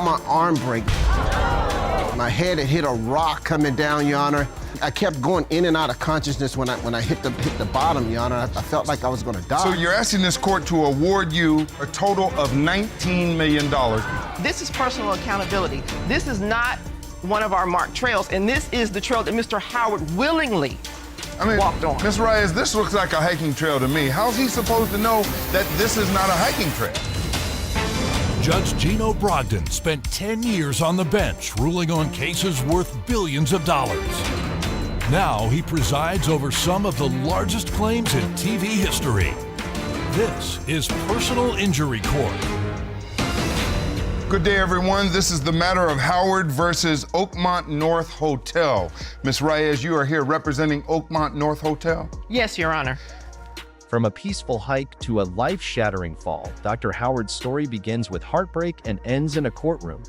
my arm break. My head had hit a rock coming down, Your Honor. I kept going in and out of consciousness when I hit the bottom, Your Honor. I felt like I was gonna die. So you're asking this court to award you a total of $19 million. This is personal accountability. This is not one of our marked trails, and this is the trail that Mr. Howard willingly walked on. Ms. Reyes, this looks like a hiking trail to me. How's he supposed to know that this is not a hiking trail? Judge Gino Brogdon spent 10 years on the bench ruling on cases worth billions of dollars. Now he presides over some of the largest claims in TV history. This is Personal Injury Court. Good day, everyone. This is the matter of Howard versus Oakmont North Hotel. Ms. Reyes, you are here representing Oakmont North Hotel? Yes, Your Honor. From a peaceful hike to a life-shattering fall, Dr. Howard's story begins with heartbreak and ends in a courtroom.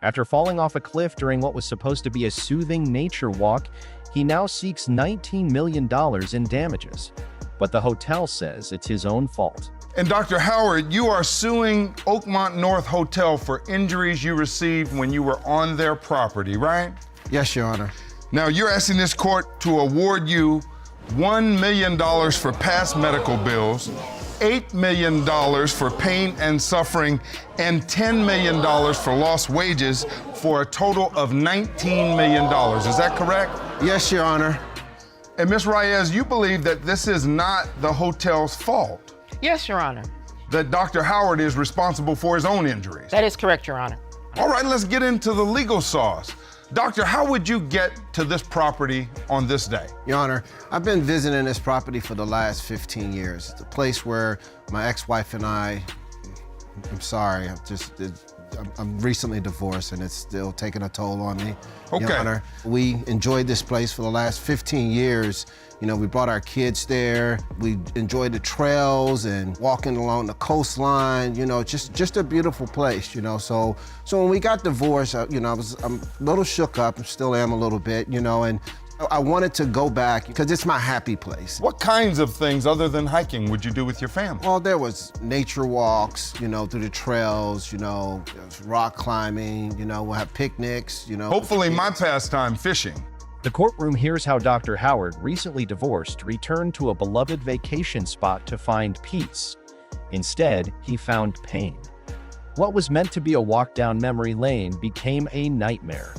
After falling off a cliff during what was supposed to be a soothing nature walk, he now seeks $19 million in damages. But the hotel says it's his own fault. And Dr. Howard, you are suing Oakmont North Hotel for injuries you received when you were on their property, right? Yes, Your Honor. Now, you're asking this court to award you $1 million for past medical bills, $8 million for pain and suffering, and $10 million for lost wages, for a total of $19 million. Is that correct? Yes, Your Honor. And Ms. Reyes, you believe that this is not the hotel's fault? Yes, Your Honor. That Dr. Howard is responsible for his own injuries? That is correct, Your Honor. All right, let's get into the legal sauce. Doctor, how would you get to this property on this day? Your Honor, I've been visiting this property for the last 15 years. It's a place where my ex-wife and I'm sorry, I'm recently divorced and it's still taking a toll on me. Okay. Your Honor, we enjoyed this place for the last 15 years. You know, we brought our kids there. We enjoyed the trails and walking along the coastline, you know, just a beautiful place, you know. So when we got divorced, you know, I'm a little shook up, and still am a little bit, you know, and I wanted to go back because it's my happy place. What kinds of things other than hiking would you do with your family? Well, there was nature walks, you know, through the trails, you know, rock climbing, you know, we'll have picnics, you know. Hopefully my pastime, fishing. The courtroom hears how Dr. Howard, recently divorced, returned to a beloved vacation spot to find peace. Instead, he found pain. What was meant to be a walk down memory lane became a nightmare.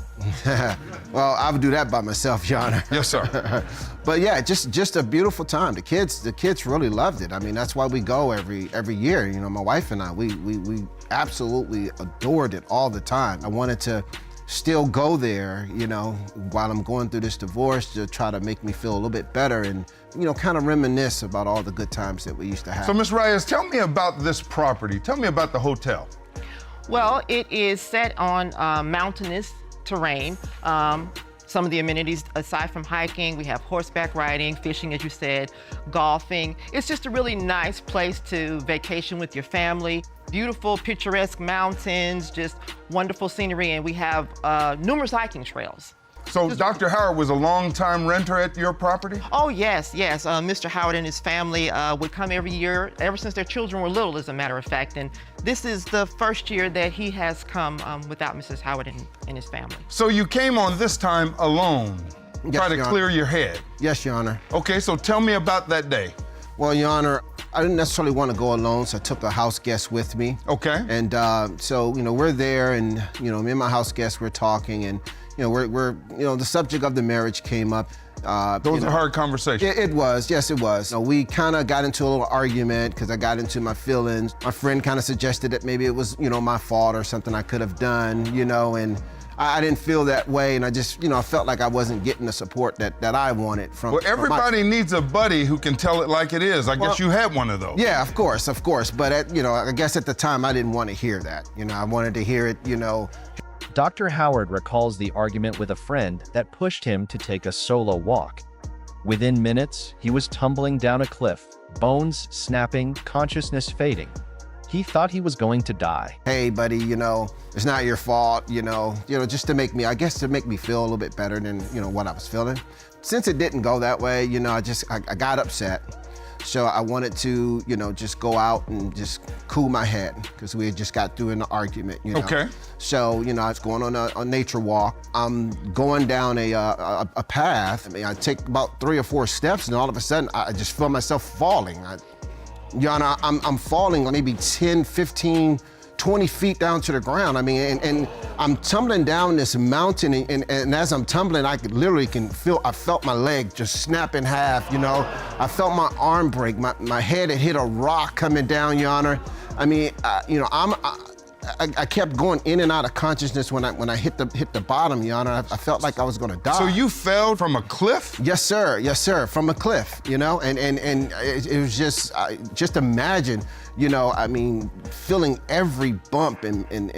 Well, I would do that by myself, Your Honor. Yes, sir. But yeah, just a beautiful time. The kids really loved it. I mean, that's why we go every year. You know, my wife and I, we absolutely adored it all the time. I wanted to still go there, you know, while I'm going through this divorce, to try to make me feel a little bit better and, you know, kind of reminisce about all the good times that we used to have. So, Ms. Reyes, tell me about this property. Tell me about the hotel. Well, it is set on mountainous terrain. Some of the amenities, aside from hiking, we have horseback riding, fishing, as you said, golfing. It's just a really nice place to vacation with your family. Beautiful, picturesque mountains, just wonderful scenery, and we have numerous hiking trails. So Dr. Howard was a long-time renter at your property? Oh, yes. Mr. Howard and his family would come every year, ever since their children were little, as a matter of fact. And this is the first year that he has come without Mrs. Howard and his family. So you came on this time alone, try to clear your head? Yes, Your Honor. Okay, so tell me about that day. Well, Your Honor, I didn't necessarily want to go alone, so I took a house guest with me. Okay. And so, you know, we're there, and, you know, me and my house guest, we're talking, and, you know, we're you know, the subject of the marriage came up. Those are hard conversations. It was, yes, it was. So we kind of got into a little argument because I got into my feelings. My friend kind of suggested that maybe it was, you know, my fault or something I could have done, you know, and I didn't feel that way, and I just, you know, I felt like I wasn't getting the support that I wanted from. Well, everybody needs a buddy who can tell it like it is. I guess you had one of those. Yeah, of course. But you know, I guess at the time I didn't want to hear that. You know, I wanted to hear it, you know. Dr. Howard recalls the argument with a friend that pushed him to take a solo walk. Within minutes, he was tumbling down a cliff, bones snapping, consciousness fading. He thought he was going to die. Hey, buddy, you know, it's not your fault, you know, just to make me, I guess to make me feel a little bit better than, you know, what I was feeling. Since it didn't go that way, you know, I got upset. So I wanted to, just go out and just cool my head because we had just got through an argument, Okay. So, I was going on a nature walk. I'm going down a path. I mean, I take about 3 or 4 steps and all of a sudden I just feel myself falling. I'm falling maybe 10, 15, 20 feet down to the ground. I mean, and I'm tumbling down this mountain, and as I'm tumbling, I felt my leg just snap in half, I felt my arm break. My head had hit a rock coming down, Your Honor. I mean, I kept going in and out of consciousness when I hit the bottom, Your Honor. I felt like I was gonna die. So you fell from a cliff? Yes, sir, from a cliff, and it was just imagine, I mean, feeling every bump and every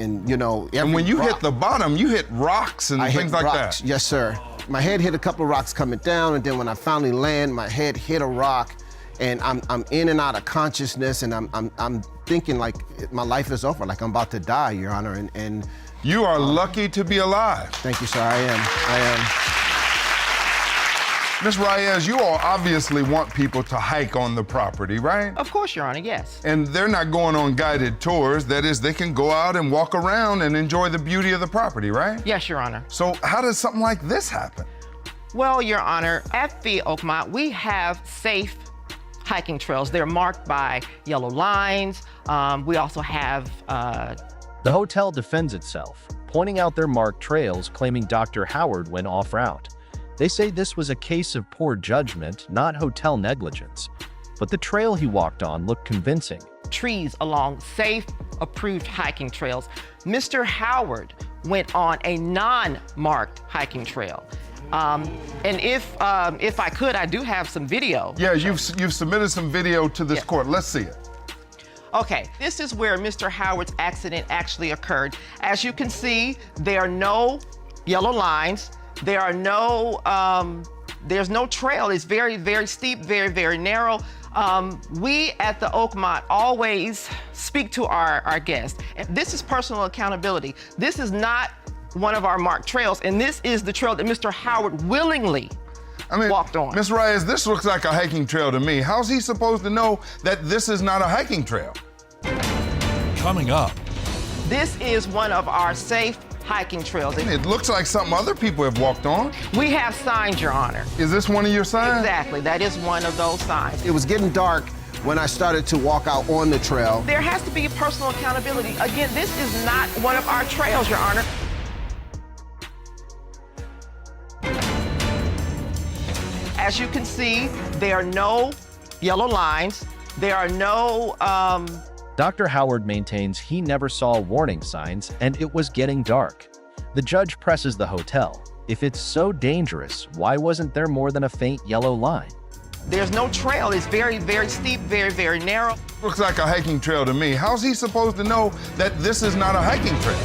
And when you rock. hit the bottom, you hit rocks and I things hit like rocks. that. Yes, sir. My head hit a couple of rocks coming down, and then when I finally land, my head hit a rock, and I'm in and out of consciousness, and I'm thinking like my life is over, like I'm about to die, Your Honor, and You are lucky to be alive. thank you, sir. I am. Ms. Reyes, you all obviously want people to hike on the property, right? Of course, Your Honor, yes. And they're not going on guided tours. That is, they can go out and walk around and enjoy the beauty of the property, right? Yes, Your Honor. So how does something like this happen? Well, Your Honor, at the Oakmont, we have safe hiking trails. They're marked by yellow lines. We also have The hotel defends itself, pointing out their marked trails, claiming Dr. Howard went off route. They say this was a case of poor judgment, not hotel negligence. But the trail he walked on looked convincing. trees along safe, approved hiking trails. Mr. Howard went on a non-marked hiking trail. And if I could, I do have some video. Yeah, you've submitted some video to this court. Let's see it. Okay, this is where Mr. Howard's accident actually occurred. As you can see, there are no yellow lines. There are no, there's no trail. It's very, very steep, very, very narrow. We at the Oakmont always speak to our guests. And this is personal accountability. This is not one of our marked trails, and this is the trail that Mr. Howard willingly walked on. Ms. Reyes, this looks like a hiking trail to me. How's he supposed to know that this is not a hiking trail? Coming up, This is one of our safe hiking trails. It looks like something other people have walked on. We have signs, Your Honor. Is this one of your signs? Exactly, that is one of those signs. It was getting dark when I started to walk out on the trail. There has to be personal accountability. Again, this is not one of our trails, Your Honor. As you can see, there are no yellow lines. There are no, Dr. Howard maintains he never saw warning signs and it was getting dark. The judge presses the hotel. If it's so dangerous, why wasn't there more than a faint yellow line? there's no trail. It's very, very steep, very, very narrow. Looks like a hiking trail to me. How's he supposed to know that this is not a hiking trail?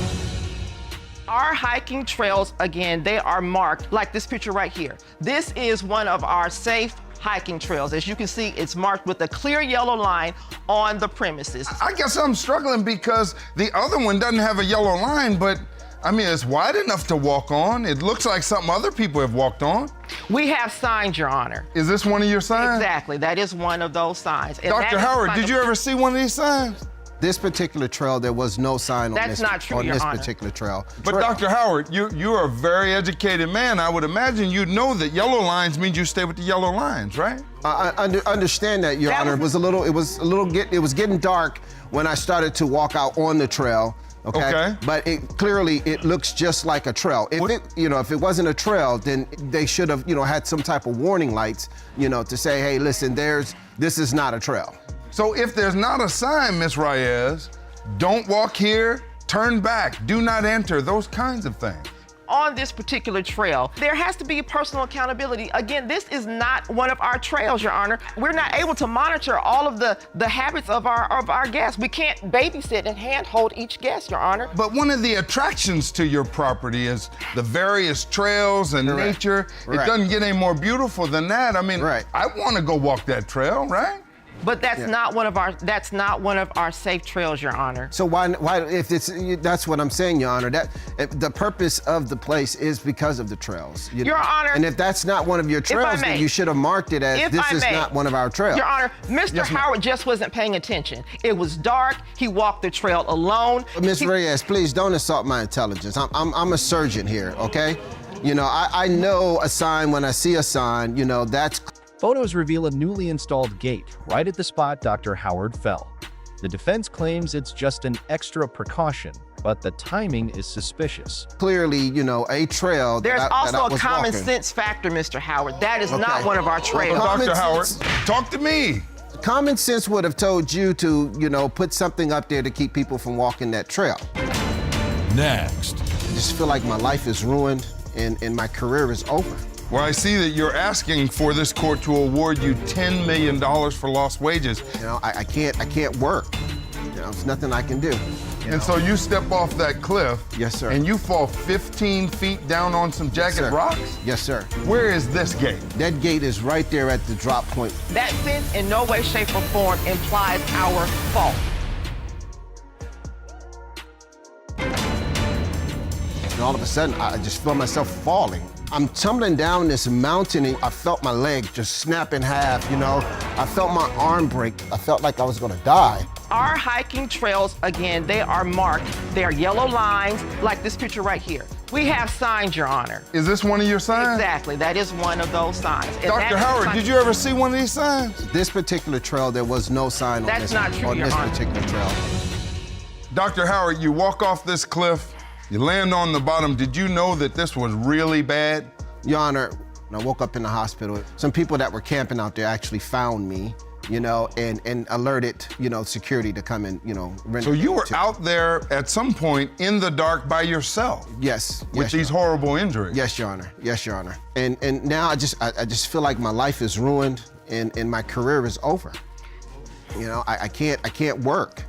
Our hiking trails, again, they are marked like this picture right here. This is one of our safe hiking trails. As you can see, it's marked with a clear yellow line on the premises. I guess I'm struggling because the other one doesn't have a yellow line, but I mean, it's wide enough to walk on. It looks like something other people have walked on. We have signs, Your Honor. Is this one of your signs? Exactly, that is one of those signs. And Dr. that is Howard, one did of- you ever see one of these signs? This particular trail, there was no sign on That's this, not true, on Your this Honor. particular trail. But Dr. Howard, you're a very educated man. I would imagine you'd know that yellow lines means you stay with the yellow lines, right? I understand that, Your Honor. It was getting dark when I started to walk out on the trail. Okay. But it looks just like a trail. If it wasn't a trail, then they should have, had some type of warning lights, to say, hey, listen, this is not a trail. So if there's not a sign, Ms. Reyes, don't walk here, turn back, do not enter, those kinds of things. On this particular trail, there has to be personal accountability. Again, this is not one of our trails, Your Honor. We're not able to monitor all of the habits of our guests. We can't babysit and handhold each guest, Your Honor. But one of the attractions to your property is the various trails and Correct. nature. It Correct. doesn't get any more beautiful than that. I mean, Right. I want to go walk that trail, right? But that's Yeah. not one of our safe trails, Your Honor. So why if it's that's what I'm saying, Your Honor. The purpose of the place is because of the trails. Your Honor. And if that's not one of your trails, then you should have marked it as If this I is may. not one of our trails. Your Honor, Mr. Yes, ma'am. Howard just wasn't paying attention. It was dark. He walked the trail alone. Ms. Reyes, please don't insult my intelligence. I'm a surgeon here, okay? You know, I know a sign when I see a sign. You know, that's. Photos reveal a newly installed gate right at the spot Dr. Howard fell. The defense claims it's just an extra precaution, but the timing is suspicious. Clearly, you know, a trail. There's that also I a was common walking. sense factor, Mr. Howard. That is not Okay. one of our trails. Well, Dr. Common Howard, sense. talk to me. Common sense would have told you to, you know, put something up there to keep people from walking that trail. Next. I just feel like my life is ruined and my career is over. Well, I see that you're asking for this court to award you $10 million for lost wages. You know, I can't work. You know, there's nothing I can do. And so you step off that cliff. Yes, sir. And you fall 15 feet down on some jagged Sir. rocks? Yes, sir. Where is this gate? That gate is right there at the drop point. That fence in no way, shape, or form implies our fault. And all of a sudden, I just feel myself falling. I'm tumbling down this mountain and I felt my leg just snap in half, you know? I felt my arm break. I felt like I was gonna die. Our hiking trails, again, they are marked. They are yellow lines, like this picture right here. We have signs, Your Honor. Is this one of your signs? Exactly, that is one of those signs. And Dr. that is Howard, my- did you ever see one of these signs? This particular trail, there was no sign That's on this, not true, on Your this Honor. particular trail. Dr. Howard, you walk off this cliff, you land on the bottom. Did you know that this was really bad? Your Honor, when I woke up in the hospital, some people that were camping out there actually found me, you know, and alerted, you know, security to come and, you know, render. So you were to- out there at some point in the dark by yourself Yes. with yes, these Your Honor. horrible injuries. Yes, Your Honor. Yes, Your Honor. And now I just feel like my life is ruined and my career is over. You know, I can't work.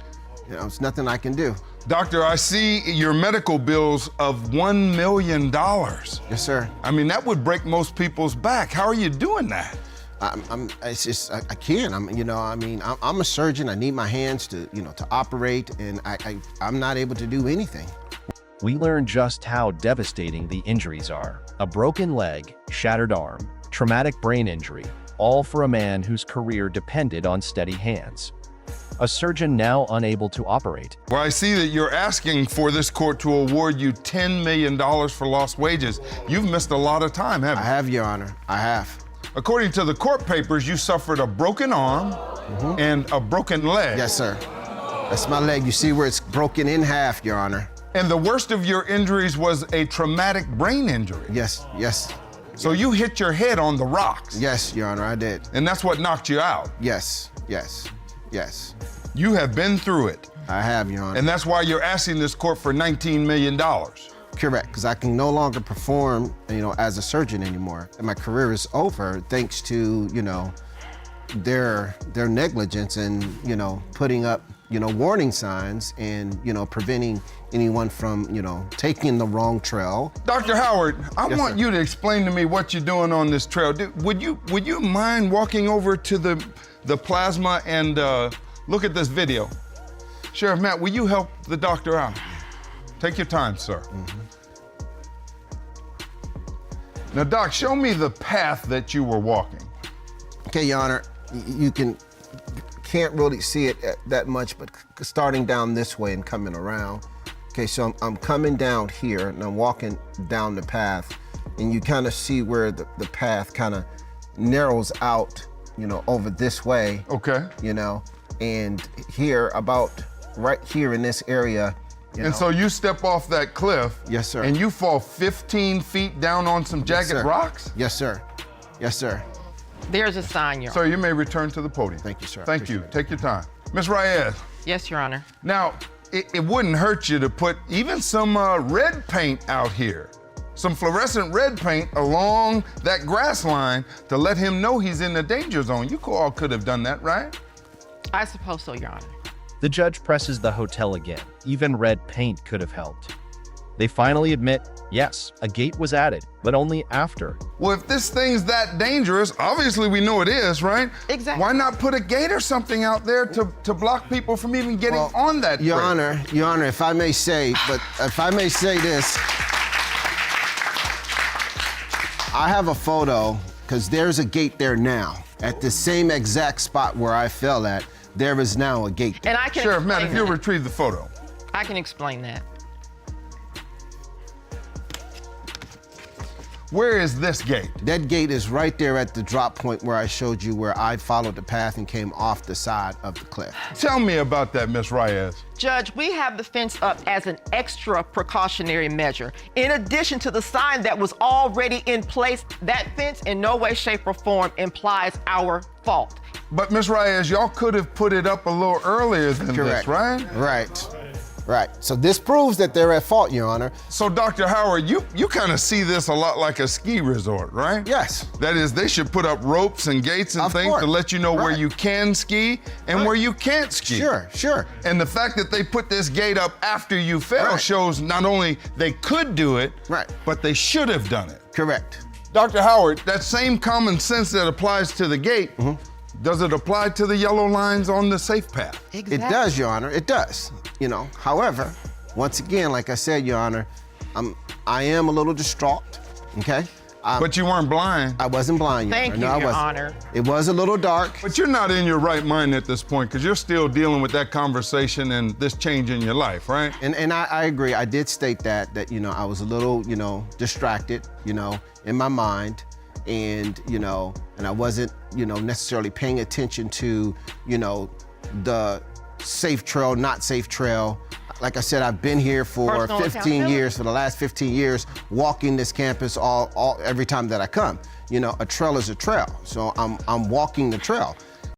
You know, there's nothing I can do. Doctor, I see your medical bills of $1 million. Yes, sir. I mean, that would break most people's back. How are you doing that? It's just, I can't. I'm a surgeon. I need my hands to, you know, to operate, and I'm not able to do anything. We learn just how devastating the injuries are. A broken leg, shattered arm, traumatic brain injury, all for a man whose career depended on steady hands. A surgeon now unable to operate. Well, I see that you're asking for this court to award you $10 million for lost wages. You've missed a lot of time, haven't I you? have, Your Honor. I have. According to the court papers, you suffered a broken arm and a broken leg. Yes, sir. That's my leg. You see where it's broken in half, Your Honor. And the worst of your injuries was a traumatic brain injury. Yes, yes, So you hit your head on the rocks. yes, Your Honor, I did. And that's what knocked you out. Yes, yes, yes. You have been through it. I have, Your Honor. And that's why you're asking this court for $19 million. Correct, because I can no longer perform, you know, as a surgeon anymore. And my career is over thanks to, you know, their negligence and, you know, putting up, you know, warning signs and, you know, preventing anyone from, you know, taking the wrong trail. Dr. Howard, I Yes, want sir. you to explain to me what you're doing on this trail. Would you mind walking over to the plasma and look at this video? Sheriff Matt, will you help the doctor out? Take your time, sir. Now, Doc, show me the path that you were walking. Okay, Your Honor, you can't really see it that much, but starting down this way and coming around. Okay, so I'm coming down here and I'm walking down the path, and you kind of see where the path kind of narrows out, you know, over this way. Okay. You know, and here, about right here in this area, you And know. so you step off that cliff. Yes, sir. And you fall 15 feet down on some jagged Yes, sir. rocks? Yes, sir. Yes, sir. There's a sign, Your Honor. Sir, you may return to the podium. Thank you, sir. Thank you. Appreciate it. Take your time. Ms. Reyes, Yes, Your Honor. now, it wouldn't hurt you to put even some red paint out here, some fluorescent red paint along that grass line to let him know he's in the danger zone. You all could have done that, right? I suppose so, Your Honor. The judge presses the hotel again. Even red paint could have helped. They finally admit Yes, a gate was added, but only after. Well, if this thing's that dangerous, obviously we know it is, right? Exactly. Why not put a gate or something out there to block people from even getting on that Your bridge? Honor, if I may say this, I have a photo, because there's a gate there now. At the same exact spot where I fell at, there is now a gate. And I can Sheriff Matt, explain if you'll that. retrieve the photo. I can explain that. Where is this gate? That gate is right there at the drop point where I showed you, where I followed the path and came off the side of the cliff. Tell me about that, Miss Reyes. Judge, we have the fence up as an extra precautionary measure. In addition to the sign that was already in place, that fence in no way, shape, or form implies our fault. But Miss Reyes, y'all could have put it up a little earlier than Correct. this, right? Right. So this proves that they're at fault, Your Honor. So, Dr. Howard, you kind of see this a lot like a ski resort, right? Yes. That is, they should put up ropes and gates and Of things course. to let you know where Right. you can ski and where you can't ski. Sure. And the fact that they put this gate up after you fell Right. shows not only they could do it, Right. but they should have done it. Correct. Dr. Howard, that same common sense that applies to the gate, does it apply to the yellow lines on the safe path? It does, Your Honor. It does. However, once again, like I said, Your Honor, I am a little distraught. Okay. But you weren't blind. I wasn't blind, Your Thank Honor. you, No, I Your wasn't. Honor. It was a little dark. But you're not in your right mind at this point because you're still dealing with that conversation and this change in your life, right? And I agree. I did state that I was a little, distracted, in my mind. And I wasn't, necessarily paying attention to, the safe trail, not safe trail. Like I said, I've been here for Personal 15 accountability. years, for the last 15 years, walking this campus every time that I come. A trail is a trail, so I'm walking the trail.